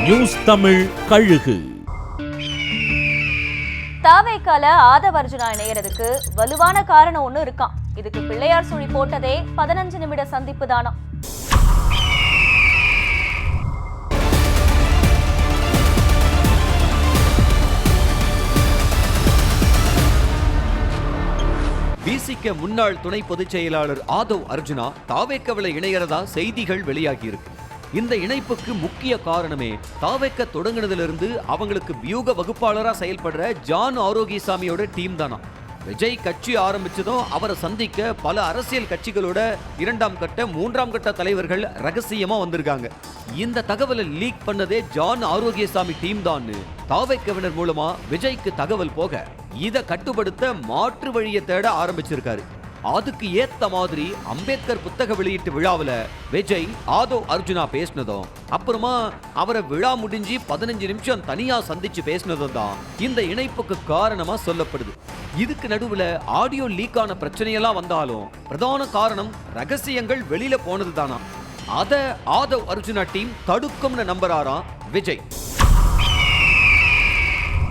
News Tamil கழுகு. தாவேக்கால ஆதவ் அர்ஜுனா இணையறதுக்கு வலுவான காரணம் ஒண்ணு இருக்கான். இதுக்கு பிள்ளையார் சுழி போட்டதே 15 நிமிட சந்திப்பு தானா. விசிக முன்னாள் துணை பொதுச் செயலாளர் ஆதவ் அர்ஜுனா தாவேக்கவில இணையறதா செய்திகள் வெளியாகி இருக்கு. இந்த இணைப்புக்கு முக்கிய காரணமே தாவேக்க தொடங்கினதிலிருந்து அவங்களுக்கு வியூக வகுப்பாளரா செயல்படுற ஜான் ஆரோக்கியசாமியோட டீம் தானா. விஜய் கட்சி ஆரம்பிச்சதும் அவரை சந்திக்க பல அரசியல் கட்சிகளோட 2ஆம் கட்ட 3ஆம் கட்ட தலைவர்கள் ரகசியமா வந்திருக்காங்க. இந்த தகவலை லீக் பண்ணதே ஜான் ஆரோக்கியசாமி டீம் தான் தாவேக்கவினர் மூலமா விஜய்க்கு தகவல் போக இதை கட்டுப்படுத்த மாற்று வழியை தேட ஆரம்பிச்சிருக்காரு. அதுக்கு ஏத்த மாதிரி அம்பேத்கர் புத்தக வெளியீட்டு விழாவில் விஜய் ஆதவ் அர்ஜுனா பேசினதும் அப்புறமா அவரை விழா முடிஞ்சு 15 நிமிஷம் தனியா சந்திச்சு பேசினதும் தான் இந்த இணைப்புக்கு காரணமா சொல்லப்படுது. இதுக்கு நடுவுல ஆடியோ லீக்கான பிரச்சனையெல்லாம் வந்தாலும் பிரதான காரணம் ரகசியங்கள் வெளியில போனது தானா. அத ஆதவ் அர்ஜுனா டீம் தடுக்கும்னு நம்புறாராம் விஜய்.